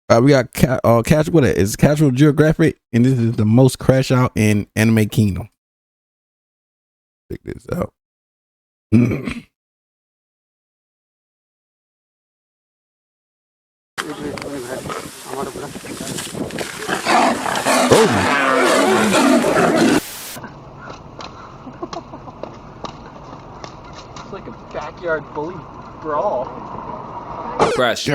We got casual. What is Casual Geographic, and this is the most crash out in Anime Kingdom. Check this out. It's like a backyard bully brawl. Crash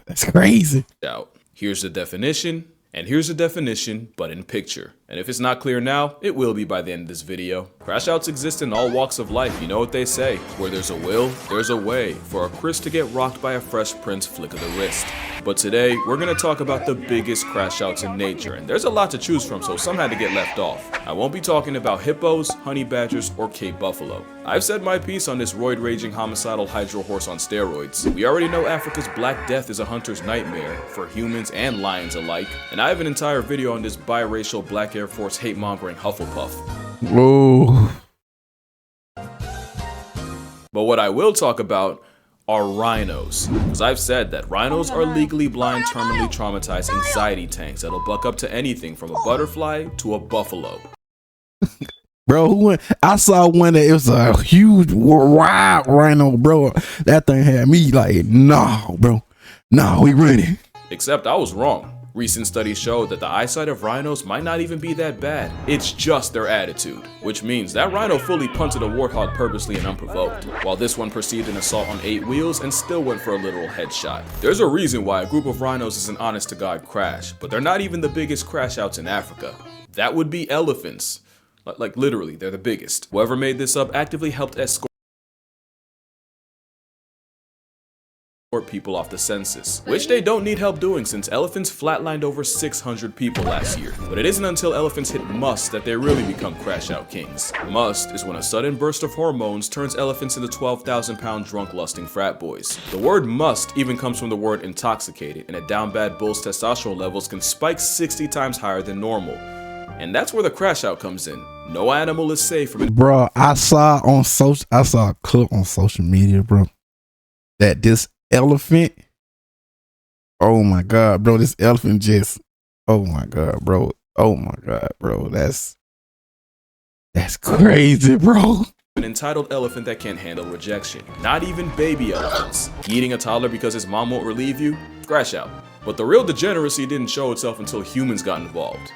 That's crazy. out. Here's the definition, and here's the definition, but in picture. And if it's not clear now, it will be by the end of this video. Crash outs exist in all walks of life. You know what they say, where there's a will, there's a way for a Chris to get rocked by a Fresh Prince flick of the wrist. But today, we're gonna talk about the biggest crash outs in nature, and there's a lot to choose from, so some had to get left off. I won't be talking about hippos, honey badgers, or Cape buffalo. I've said my piece on this roid-raging homicidal hydro horse on steroids. We already know Africa's Black Death is a hunter's nightmare for humans and lions alike, and I have an entire video on this biracial Black Air Force hate-mongering Hufflepuff. Whoa. But what I will talk about are rhinos. Because I've said that rhinos are legally blind, terminally traumatized anxiety tanks that'll buck up to anything from a butterfly to a buffalo. Bro, I saw one that it was a huge wild rhino, bro. That thing had me like, no, bro. No, we running. Except I was wrong. Recent studies show that the eyesight of rhinos might not even be that bad. It's just their attitude. Which means that rhino fully punted a warthog purposely and unprovoked, while this one perceived an assault on 8 wheels and still went for a literal headshot. There's a reason why a group of rhinos is an honest-to-God crash, but they're not even the biggest crash outs in Africa. That would be elephants. Like literally, they're the biggest. Whoever made this up actively helped escort people off the census, which they don't need help doing since elephants flatlined over 600 people last year. But it isn't until elephants hit must that they really become crash out kings. Must is when a sudden burst of hormones turns elephants into 12,000-pound drunk lusting frat boys. The word must even comes from the word intoxicated, and a down bad bull's testosterone levels can spike 60 times higher than normal. And that's where the crash out comes in. No animal is safe from it. Bro, I saw a clip on social media, bro, that this elephant, oh my god, bro, this elephant just, oh my god, bro, that's crazy, bro. An entitled elephant that can't handle rejection. Not even baby elephants. Eating a toddler because his mom won't relieve you? Crash out. But the real degeneracy didn't show itself until humans got involved.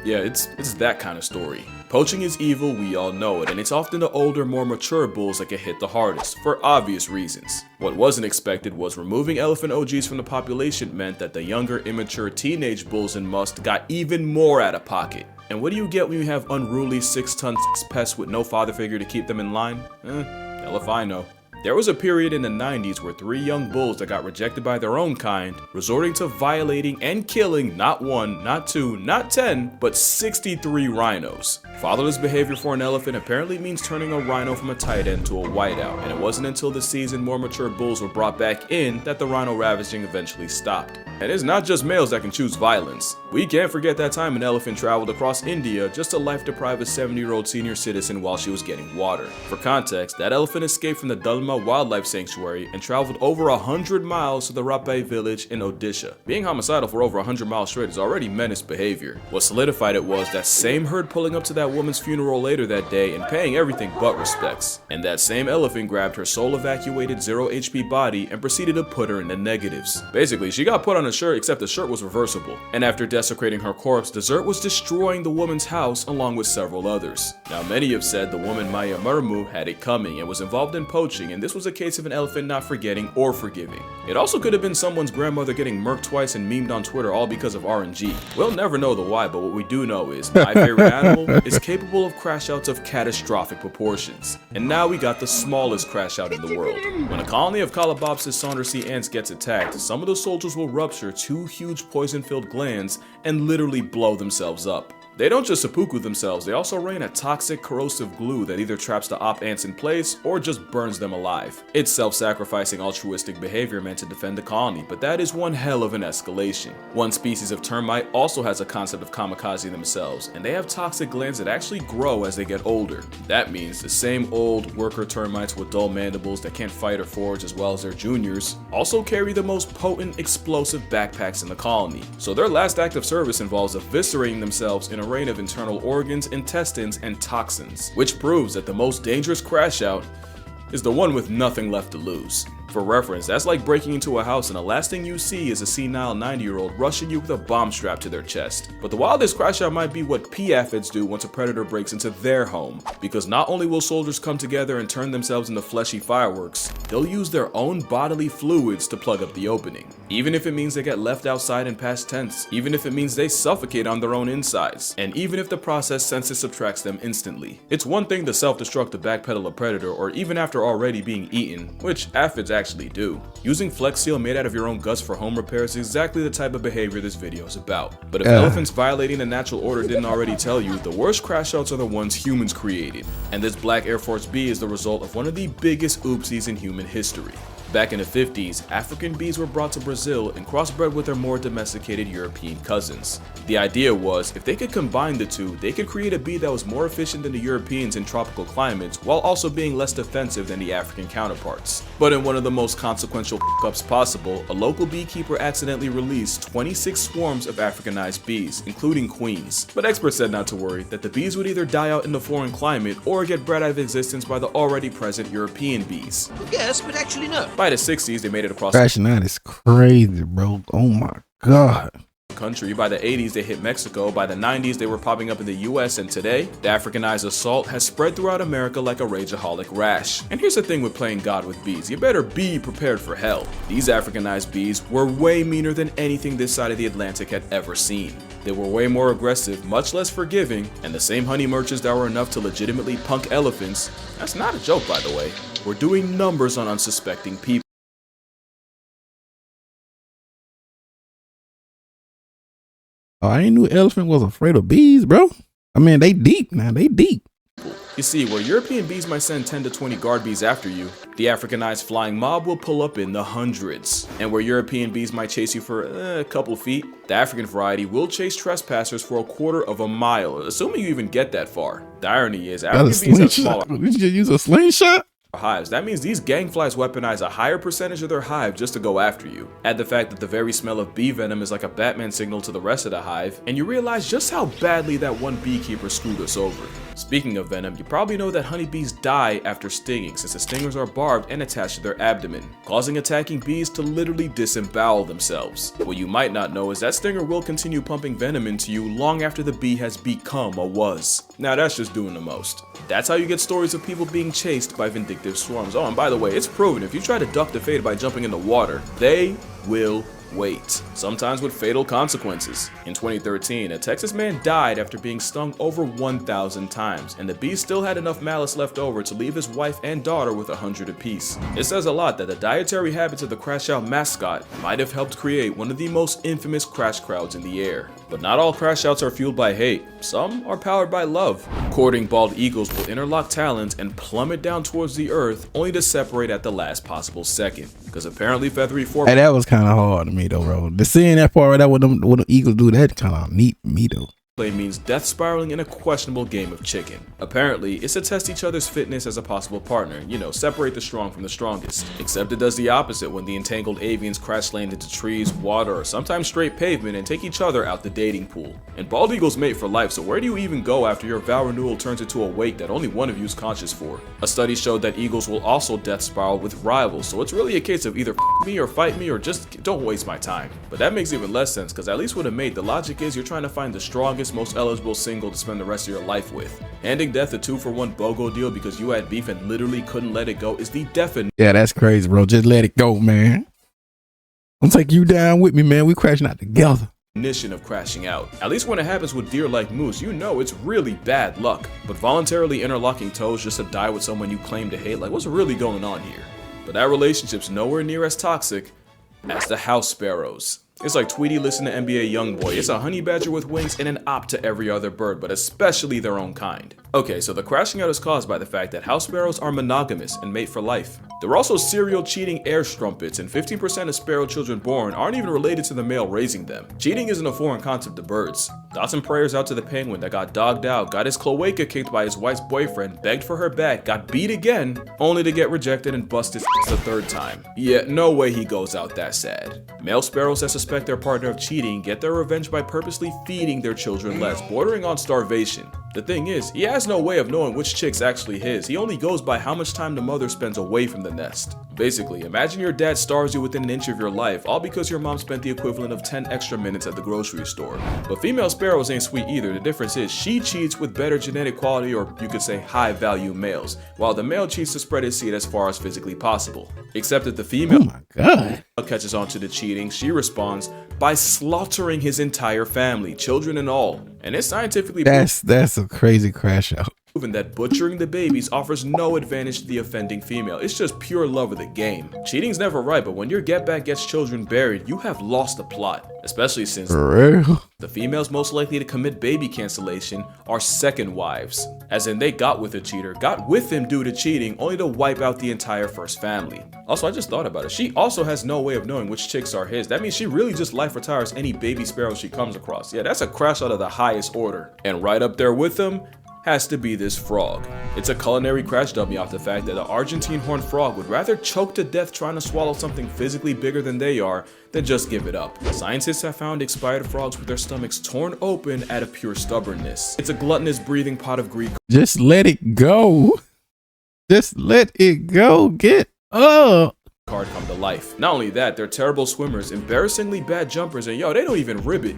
Yeah, it's that kind of story. Poaching is evil, we all know it, and it's often the older, more mature bulls that get hit the hardest, for obvious reasons. What wasn't expected was removing elephant OGs from the population meant that the younger, immature teenage bulls in must got even more out of pocket. And what do you get when you have unruly 6-ton pests with no father figure to keep them in line? Hell if I know. There was a period in the 90s where 3 young bulls that got rejected by their own kind, resorting to violating and killing not 1, not 2, not 10, but 63 rhinos. Fatherless behavior for an elephant apparently means turning a rhino from a tight end to a whiteout, and it wasn't until the seasoned, more mature bulls were brought back in that the rhino ravaging eventually stopped. And it's not just males that can choose violence. We can't forget that time an elephant traveled across India just to life-deprive a 70-year-old senior citizen while she was getting water. For context, that elephant escaped from the Dalma Wildlife Sanctuary and traveled over 100 miles to the Rapai village in Odisha. Being homicidal for over 100 miles straight is already menace behavior. What solidified it was that same herd pulling up to that woman's funeral later that day and paying everything but respects. And that same elephant grabbed her soul-evacuated 0 HP body and proceeded to put her in the negatives. Basically, she got put on a shirt, except the shirt was reversible. And after desecrating her corpse, Dessert was destroying the woman's house along with several others. Now, many have said the woman Maya Murmu had it coming and was involved in poaching, and this was a case of an elephant not forgetting or forgiving. It also could have been someone's grandmother getting murked twice and memed on Twitter all because of RNG. We'll never know the why, but what we do know is my favorite animal is capable of crash outs of catastrophic proportions. And now we got the smallest crash out in the world. When a colony of Calabopsis saundersea ants gets attacked, some of the soldiers will rupture 2 huge poison-filled glands and literally blow themselves up. They don't just seppuku themselves, they also rain a toxic, corrosive glue that either traps the op ants in place or just burns them alive. It's self-sacrificing altruistic behavior meant to defend the colony, but that is one hell of an escalation. One species of termite also has a concept of kamikaze themselves, and they have toxic glands that actually grow as they get older. That means the same old worker termites with dull mandibles that can't fight or forage as well as their juniors also carry the most potent explosive backpacks in the colony. So their last act of service involves eviscerating themselves in a rain of internal organs, intestines, and toxins, which proves that the most dangerous crash out is the one with nothing left to lose. For reference, that's like breaking into a house and the last thing you see is a senile 90-year-old rushing you with a bomb strapped to their chest. But the wildest crash out might be what PFIDs do once a predator breaks into their home, because not only will soldiers come together and turn themselves into fleshy fireworks, they'll use their own bodily fluids to plug up the opening. Even if it means they get left outside in past tense, even if it means they suffocate on their own insides, and even if the process census subtracts them instantly. It's one thing to self-destruct to backpedal a predator or even after already being eaten, which aphids actually do. Using Flex Seal made out of your own guts for home repair is exactly the type of behavior this video is about. But if elephants violating the natural order didn't already tell you, the worst crash outs are the ones humans created. And this black Air Force B is the result of one of the biggest oopsies in human history. Back in the 50s, African bees were brought to Brazil and crossbred with their more domesticated European cousins. The idea was, if they could combine the two, they could create a bee that was more efficient than the Europeans in tropical climates, while also being less defensive than the African counterparts. But in one of the most consequential f***ups possible, a local beekeeper accidentally released 26 swarms of Africanized bees, including queens. But experts said not to worry, that the bees would either die out in the foreign climate or get bred out of existence by the already present European bees. Yes, but actually no. By the 60s, they made it across Crashing out is crazy, bro. Oh my god. the country. By the 80s, they hit Mexico. By the 90s, they were popping up in the US. And today, the Africanized assault has spread throughout America like a rageaholic rash. And here's the thing with playing God with bees. You better be prepared for hell. These Africanized bees were way meaner than anything this side of the Atlantic had ever seen. They were way more aggressive, much less forgiving, and the same honey merchants that were enough to legitimately punk elephants, that's not a joke by the way, were doing numbers on unsuspecting people. Oh, I ain't knew elephant was afraid of bees, bro. I mean, they deep now, they deep. You see, where European bees might send 10 to 20 guard bees after you, the Africanized flying mob will pull up in the hundreds. And where European bees might chase you for a couple feet, the African variety will chase trespassers for a quarter of a mile, assuming you even get that far. The irony is, African bees have smaller Did you use a slingshot? hives. That means these gangflies weaponize a higher percentage of their hive just to go after you. Add the fact that the very smell of bee venom is like a Batman signal to the rest of the hive, and you realize just how badly that one beekeeper screwed us over. Speaking of venom, you probably know that honeybees die after stinging, since the stingers are barbed and attached to their abdomen, causing attacking bees to literally disembowel themselves. What you might not know is that stinger will continue pumping venom into you long after the bee has become a was. Now that's just doing the most. That's how you get stories of people being chased by vindictive swarms. Oh, and by the way, it's proven if you try to duck the fate by jumping in the water, they will wait, sometimes with fatal consequences. In 2013, a Texas man died after being stung over 1,000 times, and the bees still had enough malice left over to leave his wife and daughter with 100 apiece. It says a lot that the dietary habits of the Crash Out mascot might have helped create one of the most infamous crash crowds in the air. But not all crash outs are fueled by hate. Some are powered by love. Courting bald eagles will interlock talons and plummet down towards the earth, only to separate at the last possible second. Because apparently feathery forepaws. Hey, that was kind of hard to me though, bro. The seeing that part right there, what them eagles do, that kind of neat me though. Play means death spiraling in a questionable game of chicken. Apparently, it's to test each other's fitness as a possible partner, you know, separate the strong from the strongest. Except it does the opposite when the entangled avians crash land into trees, water, or sometimes straight pavement and take each other out the dating pool. And bald eagles mate for life, so where do you even go after your vow renewal turns into a wake that only one of you is conscious for? A study showed that eagles will also death spiral with rivals, so it's really a case of either f me or fight me or just don't waste my time. But that makes even less sense, because at least with a mate, the logic is you're trying to find the strongest, most eligible single to spend the rest of your life with. Handing death a 2-for-1 BOGO deal because you had beef and literally couldn't let it go is the definition. Yeah, that's crazy, bro. Just let it go, man. I'm taking you down with me, man. We crashing out together. Of crashing out. At least when it happens with deer like moose, you know it's really bad luck. But voluntarily interlocking toes just to die with someone you claim to hate, like what's really going on here? But that relationship's nowhere near as toxic as the house sparrows. It's like Tweety listened to NBA Youngboy. It's a honey badger with wings and an op to every other bird, but especially their own kind. Okay, so the crashing out is caused by the fact that house sparrows are monogamous and mate for life. They're also serial cheating air strumpets, and 15% of sparrow children born aren't even related to the male raising them. Cheating isn't a foreign concept to birds. Thoughts and prayers out to the penguin that got dogged out, got his cloaca kicked by his wife's boyfriend, begged for her back, got beat again, only to get rejected and bust his the third time. Yeah, no way he goes out that sad. Male sparrows that suspect their partner of cheating get their revenge by purposely feeding their children less, bordering on starvation. The thing is, he has no way of knowing which chick's actually his. He only goes by how much time the mother spends away from the nest. Basically, imagine your dad starves you within an inch of your life, all because your mom spent the equivalent of 10 extra minutes at the grocery store. But female sparrows ain't sweet either. The difference is she cheats with better genetic quality, or you could say high value males, while the male cheats to spread his seed as far as physically possible. Except that the female catches on to the cheating, she responds by slaughtering his entire family, children and all. And it's scientifically that's a crazy crash out. Proven that butchering the babies offers no advantage to the offending female. It's just pure love of the game. Cheating's never right, but when your get back gets children buried, you have lost the plot. Especially since the females most likely to commit baby cancellation are second wives. As in, they got with a cheater, got with him due to cheating, only to wipe out the entire first family. Also, I just thought about it. She also has no way of knowing which chicks are his. That means she really just life retires any baby sparrow she comes across. Yeah, that's a crash out of the highest order. And right up there with them has to be this frog. It's a culinary crash dummy off the fact that the Argentine horned frog would rather choke to death trying to swallow something physically bigger than they are than just give it up. Scientists have found expired frogs with their stomachs torn open out of pure stubbornness. It's a gluttonous breathing pot of Greek. Just let it go. Just let it go. Get up. Card come to life. Not only that, they're terrible swimmers, embarrassingly bad jumpers, and yo, they don't even rib it.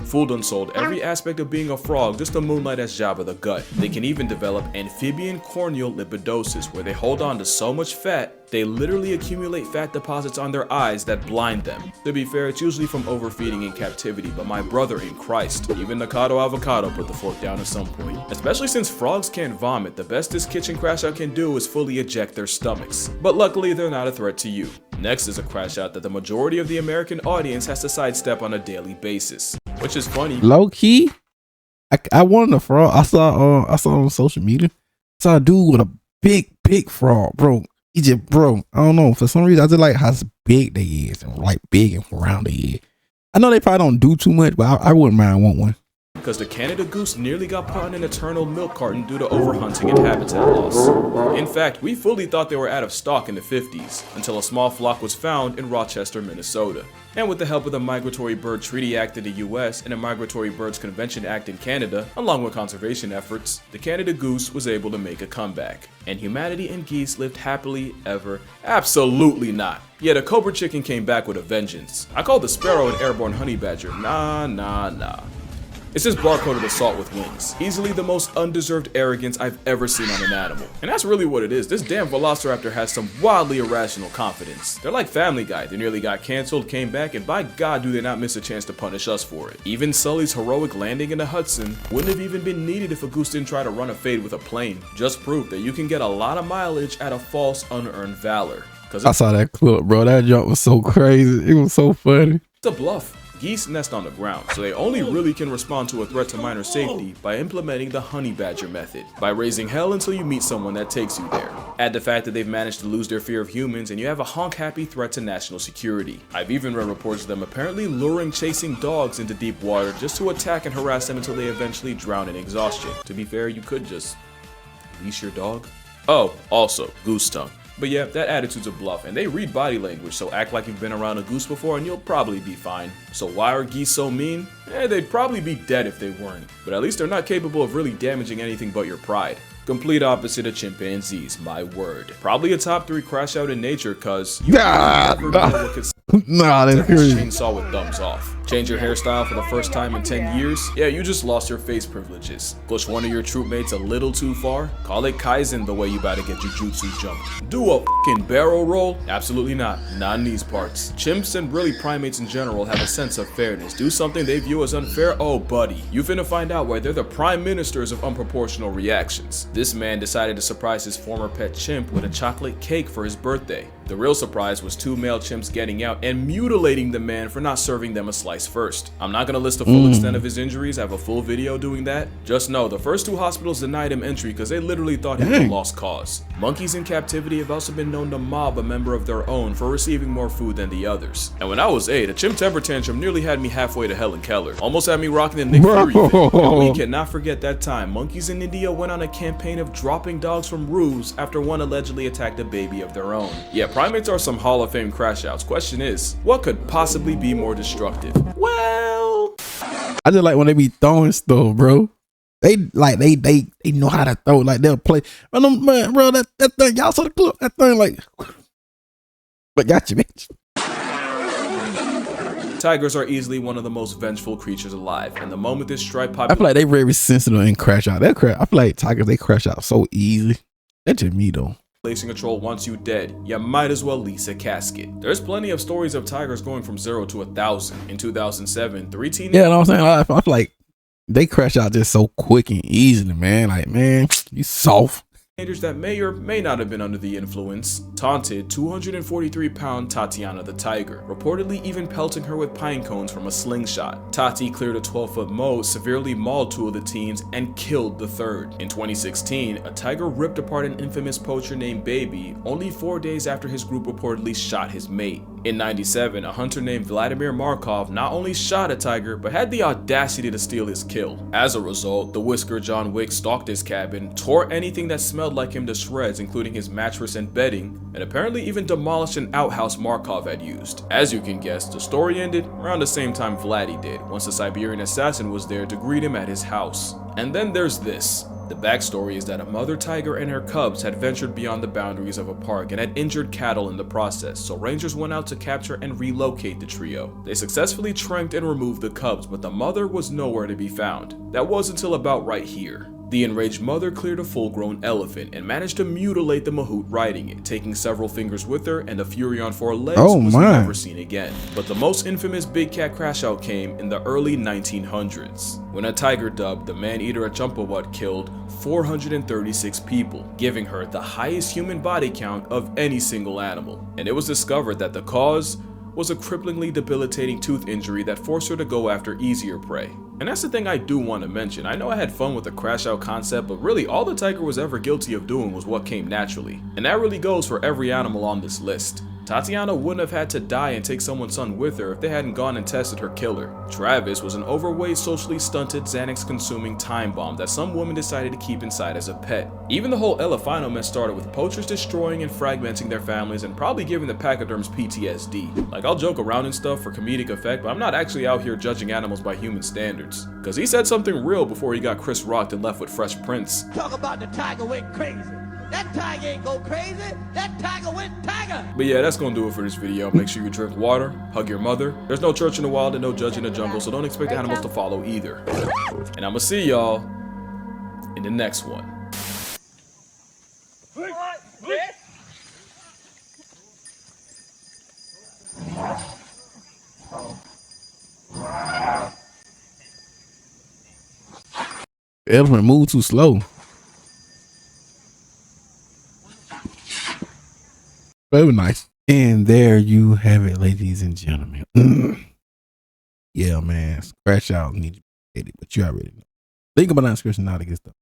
Fool done sold every aspect of being a frog just to moonlight as Jabba the Gut. They can even develop amphibian corneal lipidosis, where they hold on to so much fat, they literally accumulate fat deposits on their eyes that blind them. To be fair, it's usually from overfeeding in captivity, but my brother in Christ, even Nakado Avocado put the fork down at some point. Especially since frogs can't vomit, the best this kitchen crash out can do is fully eject their stomachs. But luckily, they're not a threat to you. Next is a crash out that the majority of the American audience has to sidestep on a daily basis. Which is funny. Low key, I wanted a frog. I saw on social media. Saw a dude with a big frog, bro. He just, bro, I don't know. For some reason, I just like how big they is and like big and round they is. I know they probably don't do too much, but I wouldn't mind want one. Because the Canada goose nearly got put in an eternal milk carton due to overhunting and habitat loss. In fact, we fully thought they were out of stock in the 50s, until a small flock was found in Rochester, Minnesota. And with the help of the Migratory Bird Treaty Act in the US and the Migratory Birds Convention Act in Canada, along with conservation efforts, the Canada goose was able to make a comeback. And humanity and geese lived happily ever. Absolutely not. Yet a cobra chicken came back with a vengeance. I called the sparrow an airborne honey badger. Nah. It's this barcoded assault with wings. Easily the most undeserved arrogance I've ever seen on an animal. And that's really what it is. This damn velociraptor has some wildly irrational confidence. They're like Family Guy. They nearly got canceled, came back, and by God do they not miss a chance to punish us for it. Even Sully's heroic landing in the Hudson wouldn't have even been needed if a goose didn't try to run a fade with a plane. Just proof that you can get a lot of mileage out of false unearned valor. I saw that clip, bro. That jump was so crazy. It was so funny. It's a bluff. Geese nest on the ground, so they only really can respond to a threat to minor safety by implementing the honey badger method, by raising hell until you meet someone that takes you there. Add the fact that they've managed to lose their fear of humans and you have a honk-happy threat to national security. I've even read reports of them apparently luring chasing dogs into deep water just to attack and harass them until they eventually drown in exhaustion. To be fair, you could just leash your dog. Oh, also, goose tongue. But yeah, that attitude's a bluff, and they read body language, so act like you've been around a goose before and you'll probably be fine. So why are geese so mean? They'd probably be dead if they weren't, but at least they're not capable of really damaging anything but your pride. Complete opposite of chimpanzees, my word. Probably a top 3 crash out in nature, cause you never know what could Nah, that's Texas crazy. chainsaw with thumbs off. Change your hairstyle for the first time in 10 years? Yeah, you just lost your face privileges. Push one of your troop mates a little too far? Call it Kaizen the way you about to get your jutsu jumped. Do a fucking barrel roll? Absolutely not. Not in these parts. Chimps and really primates in general have a sense of fairness. Do something they view as unfair? Oh buddy, you finna find out why they're the prime ministers of unproportional reactions. This man decided to surprise his former pet chimp with a chocolate cake for his birthday. The real surprise was 2 male chimps getting out and mutilating the man for not serving them a slice first. I'm not gonna list the full extent of his injuries, I have a full video doing that. Just know, the first 2 hospitals denied him entry because they literally thought he was a lost cause. Monkeys in captivity have also been known to mob a member of their own for receiving more food than the others. And when I was 8, a chimp temper tantrum nearly had me halfway to Helen Keller. Almost had me rocking the Nick Fury fit. And we cannot forget that time monkeys in India went on a campaign of dropping dogs from roofs after one allegedly attacked a baby of their own. Yeah, primates are some Hall of Fame crash outs. Question is, what could possibly be more destructive? Well, I just like when they be throwing stuff, bro. They know how to throw. Like they'll play. Man, bro, that thing, y'all saw the clip. That thing, like, but got you, bitch. tigers are easily one of the most vengeful creatures alive, and the moment this stripe I feel like they very sensitive and crash out. I feel like tigers, they crash out so easy. That's just me though. population control wants you dead, you might as well lease a casket. There's plenty of stories of tigers going from 0 to 1,000. In 2007, 3 teenagers. Yeah, you know what I'm saying? I feel like they crash out just so quick and easily, man. Like, man, you soft. Teenagers that may or may not have been under the influence taunted 243-pound Tatiana the tiger, reportedly even pelting her with pine cones from a slingshot. Tati cleared a 12-foot moat, severely mauled 2 of the teens, and killed the 3rd. In 2016, a tiger ripped apart an infamous poacher named Baby only 4 days after his group reportedly shot his mate. In 97, a hunter named Vladimir Markov not only shot a tiger, but had the audacity to steal his kill. As a result, the Whisker John Wick stalked his cabin, tore anything that smelled like him to shreds, including his mattress and bedding, and apparently even demolished an outhouse Markov had used. As you can guess, the story ended around the same time Vladdy did, once the Siberian assassin was there to greet him at his house. And then there's this. The backstory is that a mother tiger and her cubs had ventured beyond the boundaries of a park and had injured cattle in the process, so rangers went out to capture and relocate the trio. They successfully tranked and removed the cubs, but the mother was nowhere to be found. That was until about right here. The enraged mother cleared a full-grown elephant and managed to mutilate the mahout riding it, taking several fingers with her, and the fury on 4 legs was never seen again. But the most infamous big cat crashout came in the early 1900s, when a tiger dubbed the man-eater at Champawat killed 436 people, giving her the highest human body count of any single animal. And it was discovered that the cause was a cripplingly debilitating tooth injury that forced her to go after easier prey. And that's the thing I do want to mention. I know I had fun with the crash out concept, but really all the tiger was ever guilty of doing was what came naturally. And that really goes for every animal on this list. Tatiana wouldn't have had to die and take someone's son with her if they hadn't gone and tested her killer. Travis was an overweight, socially stunted, Xanax-consuming time bomb that some woman decided to keep inside as a pet. Even the whole Elefino mess started with poachers destroying and fragmenting their families and probably giving the pachyderms PTSD. Like, I'll joke around and stuff for comedic effect, but I'm not actually out here judging animals by human standards. Cause he said something real before he got Chris rocked and left with Fresh Prince. Talk about the tiger went crazy. That tiger ain't go crazy. That tiger went tiger. But yeah, that's gonna do it for this video. Make sure you drink water, hug your mother. There's no church in the wild and no judge in the jungle, so don't expect animals to follow either. And I'ma see y'all in the next one. The elephant moved too slow. Very nice. And there you have it, ladies and gentlemen. Yeah, man. Scratch out. Need you, but you already know. Think about that description now to get stuff.